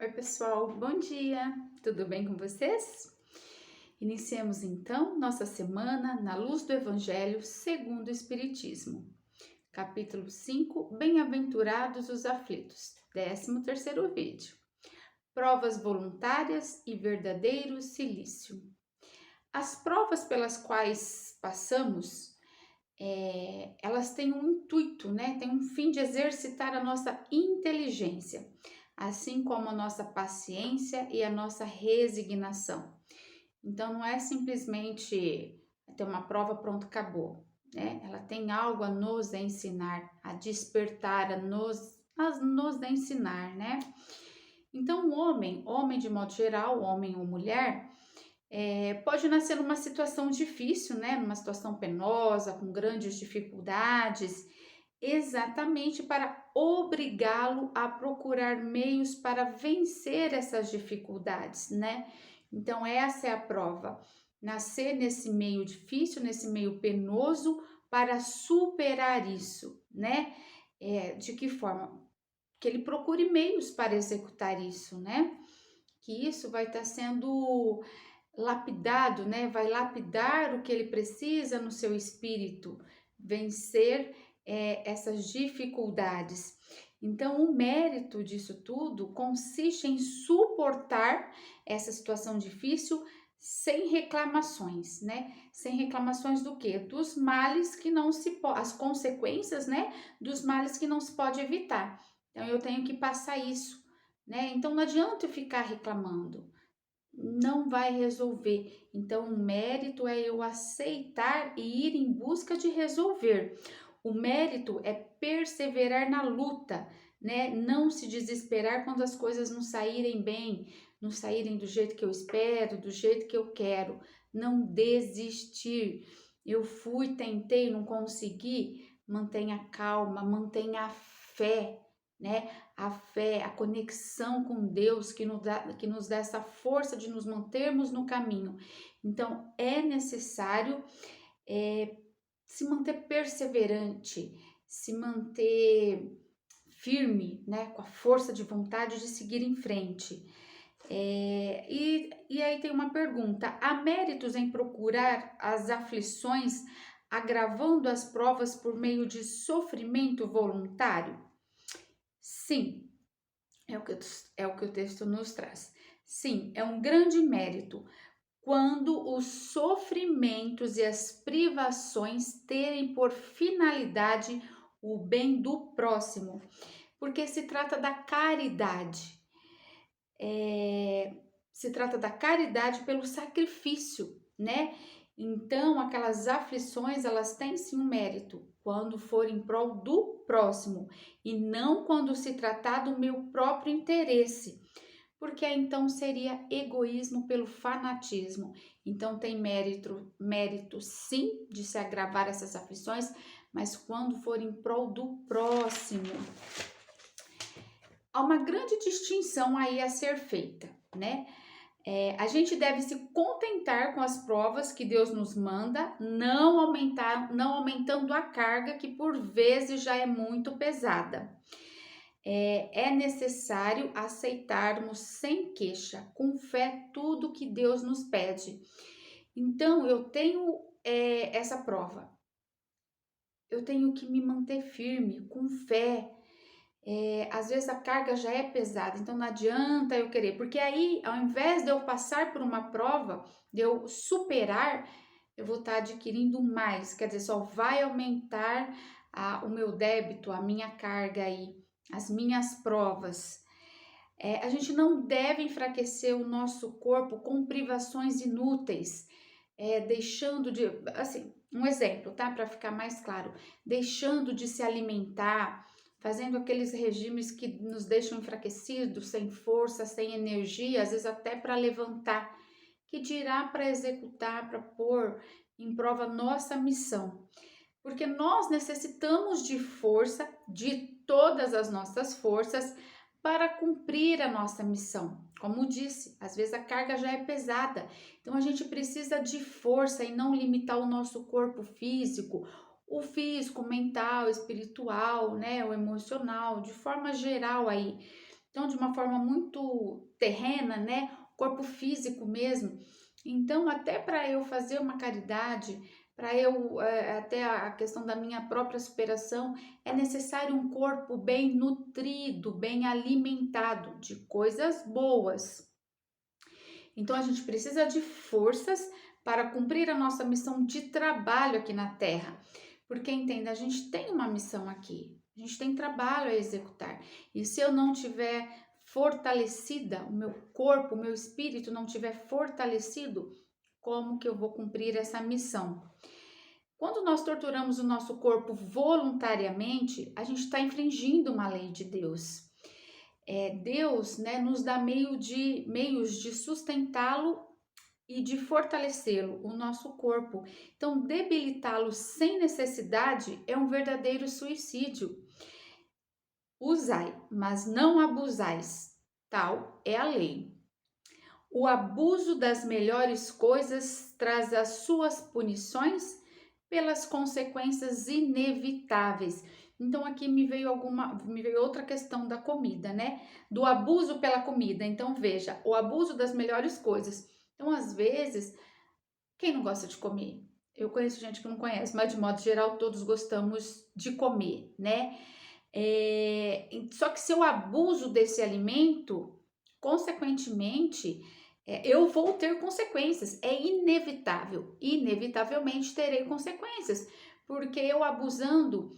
Oi, pessoal, bom dia! Tudo bem com vocês? Iniciemos então nossa semana na luz do Evangelho segundo o Espiritismo. Capítulo 5. Bem-aventurados os aflitos. 13º vídeo. Provas voluntárias e verdadeiro cilício. As provas pelas quais passamos, elas têm um intuito, né? Tem um fim de exercitar a nossa inteligência, assim como a nossa paciência e a nossa resignação. Então, não é simplesmente ter uma prova, pronto, acabou, né? Ela tem algo a nos ensinar, a despertar, a nos ensinar, né? Então, o homem de modo geral, homem ou mulher, pode nascer numa situação difícil, né? Numa situação penosa, com grandes dificuldades, exatamente para obrigá-lo a procurar meios para vencer essas dificuldades, né? Então, essa é a prova. Nascer nesse meio difícil, nesse meio penoso, para superar isso, né? De que forma? Que ele procure meios para executar isso, né? Que isso vai estar sendo lapidado, né? Vai lapidar o que ele precisa no seu espírito, vencer essas dificuldades. Então, o mérito disso tudo consiste em suportar essa situação difícil sem reclamações, né? Sem reclamações do quê? Dos males que não se pode, as consequências, né? Dos males que não se pode evitar. Então, eu tenho que passar isso, né? Então, não adianta eu ficar reclamando, não vai resolver. Então, o mérito é eu aceitar e ir em busca de resolver. O mérito é perseverar na luta, né? Não se desesperar quando as coisas não saírem bem, não saírem do jeito que eu espero, do jeito que eu quero. Não desistir. Eu fui, tentei, não consegui. Mantenha calma, mantenha a fé, né? A fé, a conexão com Deus que nos dá essa força de nos mantermos no caminho. Então, é necessário se manter perseverante, se manter firme, né? Com a força de vontade de seguir em frente. E aí tem uma pergunta: há méritos em procurar as aflições, agravando as provas por meio de sofrimento voluntário? Sim, é o que o texto nos traz. Sim, é um grande mérito quando os sofrimentos e as privações terem por finalidade o bem do próximo, porque se trata da caridade. Se trata da caridade pelo sacrifício, né? Então, aquelas aflições, elas têm sim um mérito quando for em prol do próximo e não quando se tratar do meu próprio interesse, porque então seria egoísmo pelo fanatismo. Então, tem mérito sim de se agravar essas aflições, mas quando for em prol do próximo. Há uma grande distinção aí a ser feita, né? A gente deve se contentar com as provas que Deus nos manda, não aumentando a carga que por vezes já é muito pesada. É necessário aceitarmos sem queixa, com fé, tudo que Deus nos pede. Então, eu tenho essa prova. Eu tenho que me manter firme, com fé. Às vezes a carga já é pesada, então não adianta eu querer, porque aí, ao invés de eu passar por uma prova, de eu superar, eu vou estar adquirindo mais, quer dizer, só vai aumentar o meu débito, a minha carga aí, as minhas provas. A gente não deve enfraquecer o nosso corpo com privações inúteis, deixando de, assim, um exemplo, tá? Para ficar mais claro, deixando de se alimentar, fazendo aqueles regimes que nos deixam enfraquecidos, sem força, sem energia, às vezes até para levantar, que dirá para executar, para pôr em prova nossa missão. Porque nós necessitamos de força, de todas as nossas forças, para cumprir a nossa missão. Como disse, às vezes a carga já é pesada, então a gente precisa de força e não limitar o nosso corpo físico, o físico, mental, espiritual, né, o emocional, de forma geral aí. Então, de uma forma muito terrena, né? Corpo físico mesmo. Então, até para eu fazer uma caridade, para eu, até a questão da minha própria superação, é necessário um corpo bem nutrido, bem alimentado de coisas boas. Então, a gente precisa de forças para cumprir a nossa missão de trabalho aqui na Terra. Porque, entenda, a gente tem uma missão aqui, a gente tem trabalho a executar. E se eu não tiver fortalecida, o meu corpo, o meu espírito não tiver fortalecido, como que eu vou cumprir essa missão? Quando nós torturamos o nosso corpo voluntariamente, a gente está infringindo uma lei de Deus. Deus, né, nos dá meios de sustentá-lo e de fortalecê-lo, o nosso corpo. Então, debilitá-lo sem necessidade é um verdadeiro suicídio. Usai, mas não abusais. Tal é a lei. O abuso das melhores coisas traz as suas punições pelas consequências inevitáveis. Então aqui me veio outra questão da comida, né? Do abuso pela comida. Então veja, o abuso das melhores coisas. Então às vezes, quem não gosta de comer? Eu conheço gente que não conhece, mas de modo geral todos gostamos de comer, né? Só que se eu abuso desse alimento, consequentemente, eu vou ter consequências. É inevitável. Inevitavelmente terei consequências. Porque eu abusando,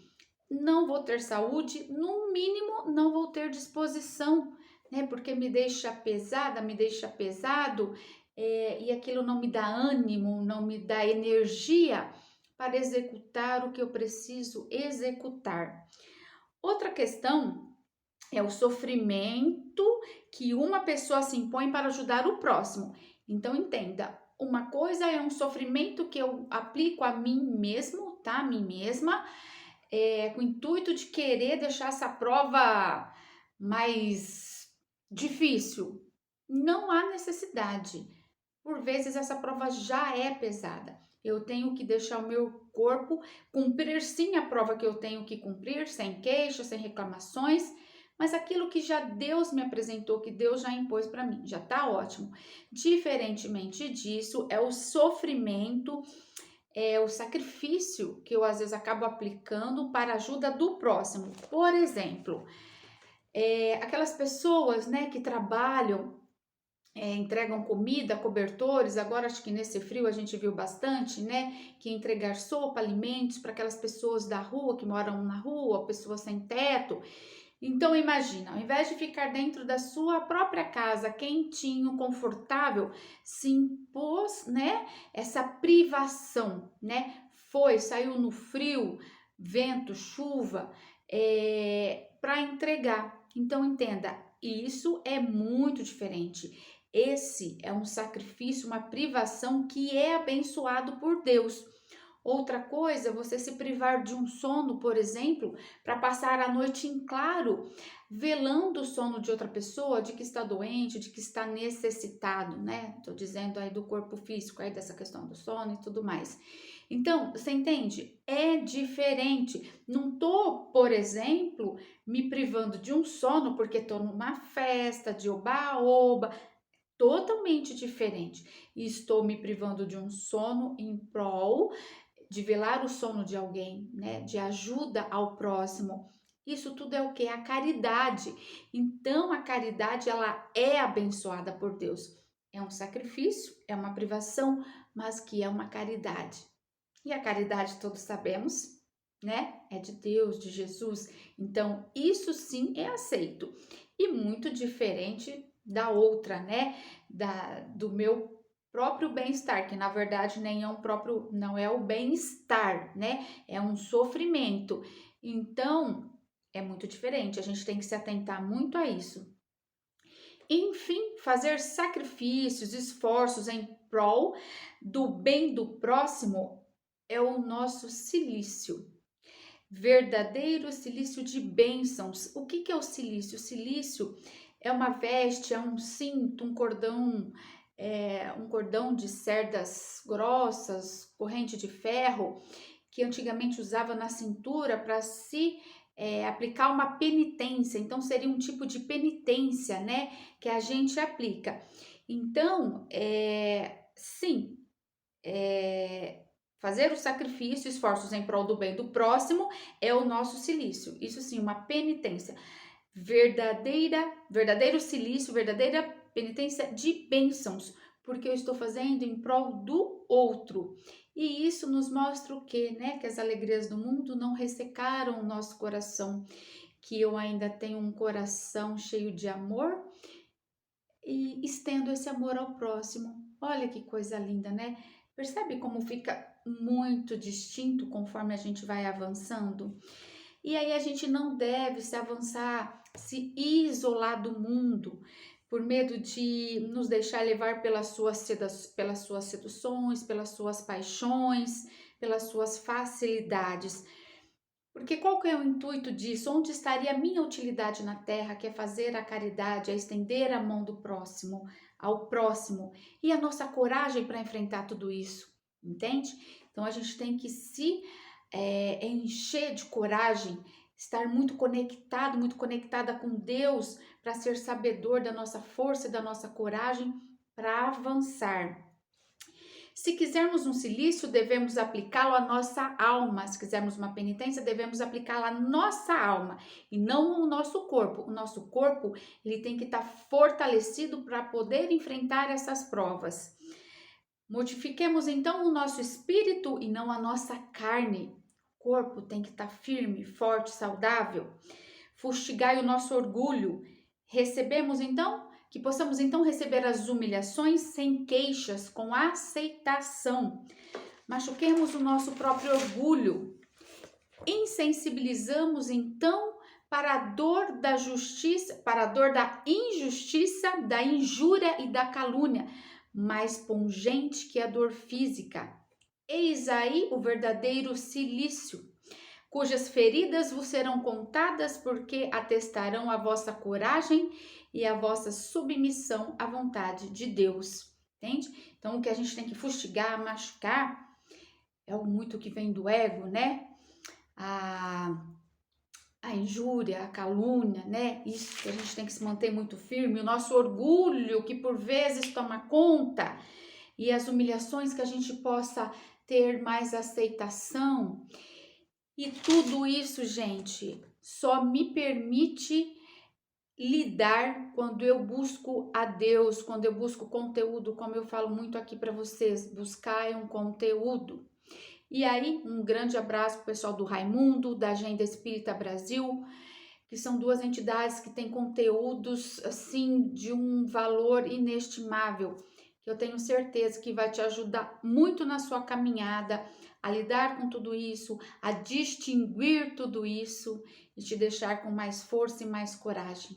não vou ter saúde, no mínimo não vou ter disposição, né? Porque me deixa pesada, me deixa pesado, e aquilo não me dá ânimo, não me dá energia para executar o que eu preciso executar. Outra questão é o sofrimento que uma pessoa se impõe para ajudar o próximo. Então, entenda, uma coisa é um sofrimento que eu aplico a mim mesmo, tá? A mim mesma, com o intuito de querer deixar essa prova mais difícil. Não há necessidade. Por vezes essa prova já é pesada. Eu tenho que deixar o meu corpo cumprir sim a prova que eu tenho que cumprir, sem queixas, sem reclamações, mas aquilo que já Deus me apresentou, que Deus já impôs para mim, já tá ótimo. Diferentemente disso, é o sofrimento, é o sacrifício que eu às vezes acabo aplicando para a ajuda do próximo. Por exemplo, aquelas pessoas, né, que trabalham, entregam comida, cobertores. Agora acho que nesse frio a gente viu bastante, né, que entregar sopa, alimentos para aquelas pessoas da rua, que moram na rua, pessoas sem teto. Então imagina, ao invés de ficar dentro da sua própria casa, quentinho, confortável, se impôs, né, essa privação, né, saiu no frio, vento, chuva, para entregar. Então entenda, isso é muito diferente. Esse é um sacrifício, uma privação que é abençoado por Deus. Outra coisa, você se privar de um sono, por exemplo, para passar a noite em claro, velando o sono de outra pessoa, de que está doente, de que está necessitado, né? Tô dizendo aí do corpo físico, aí dessa questão do sono e tudo mais. Então, você entende? É diferente. Não tô, por exemplo, me privando de um sono porque tô numa festa de oba-oba, totalmente diferente. E estou me privando de um sono em prol de velar o sono de alguém, né? De ajuda ao próximo. Isso tudo é o que? A caridade. Então, a caridade, ela é abençoada por Deus. É um sacrifício, é uma privação, mas que é uma caridade. E a caridade, todos sabemos, né? É de Deus, de Jesus. Então, isso sim é aceito. E muito diferente da outra, né? Do meu próprio bem-estar, que na verdade nem é não é o bem-estar, né? É um sofrimento. Então, é muito diferente. A gente tem que se atentar muito a isso. Enfim, fazer sacrifícios, esforços em prol do bem do próximo é o nosso cilício. Verdadeiro cilício de bênçãos. O que é o cilício? O cilício é uma veste, é um cinto, um cordão de cerdas grossas, corrente de ferro, que antigamente usava na cintura para se aplicar uma penitência. Então, seria um tipo de penitência, né, que a gente aplica. Então, sim, fazer o sacrifício, esforços em prol do bem do próximo é o nosso cilício. Isso sim, uma penitência. Verdadeiro cilício, verdadeira penitência de bênçãos, porque eu estou fazendo em prol do outro. E isso nos mostra o quê, né? Que as alegrias do mundo não ressecaram o nosso coração, que eu ainda tenho um coração cheio de amor e estendo esse amor ao próximo. Olha que coisa linda, né? Percebe como fica muito distinto conforme a gente vai avançando? E aí a gente não deve se isolar do mundo por medo de nos deixar levar pelas suas seduções, pelas suas paixões, pelas suas facilidades. Porque qual que é o intuito disso? Onde estaria a minha utilidade na terra, que é fazer a caridade, é estender a mão do próximo ao próximo, e a nossa coragem para enfrentar tudo isso, entende? Então a gente tem que se encher de coragem, estar muito conectado, muito conectada com Deus, para ser sabedor da nossa força e da nossa coragem para avançar. Se quisermos um cilício, devemos aplicá-lo à nossa alma. Se quisermos uma penitência, devemos aplicá-la à nossa alma e não ao nosso corpo. O nosso corpo, ele tem que estar fortalecido para poder enfrentar essas provas. Mortifiquemos então o nosso espírito e não a nossa carne. O corpo tem que estar firme, forte, saudável. Fustigai o nosso orgulho. Que possamos então receber as humilhações sem queixas, com aceitação. Machuquemos o nosso próprio orgulho. Insensibilizamos então para a dor da justiça, para a dor da injustiça, da injúria e da calúnia, mais pungente que a dor física. Eis aí o verdadeiro cilício, cujas feridas vos serão contadas, porque atestarão a vossa coragem e a vossa submissão à vontade de Deus. Entende? Então, o que a gente tem que fustigar, machucar, é o muito que vem do ego, né? A injúria, a calúnia, né? Isso que a gente tem que se manter muito firme, o nosso orgulho, que por vezes toma conta, e as humilhações, que a gente possa ter mais aceitação. E tudo isso, gente, só me permite lidar quando eu busco a Deus, quando eu busco conteúdo, como eu falo muito aqui para vocês, buscar um conteúdo. E aí, um grande abraço para o pessoal do Raimundo, da Agenda Espírita Brasil, que são duas entidades que têm conteúdos assim de um valor inestimável, que eu tenho certeza que vai te ajudar muito na sua caminhada a lidar com tudo isso, a distinguir tudo isso e te deixar com mais força e mais coragem,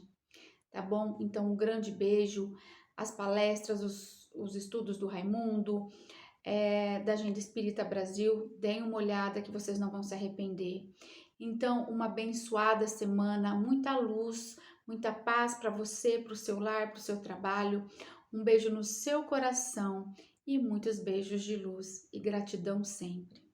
tá bom? Então, um grande beijo, as palestras, os estudos do Raimundo, da Agenda Espírita Brasil, deem uma olhada que vocês não vão se arrepender. Então, uma abençoada semana, muita luz, muita paz para você, para o seu lar, para o seu trabalho. Um beijo no seu coração e muitos beijos de luz e gratidão sempre.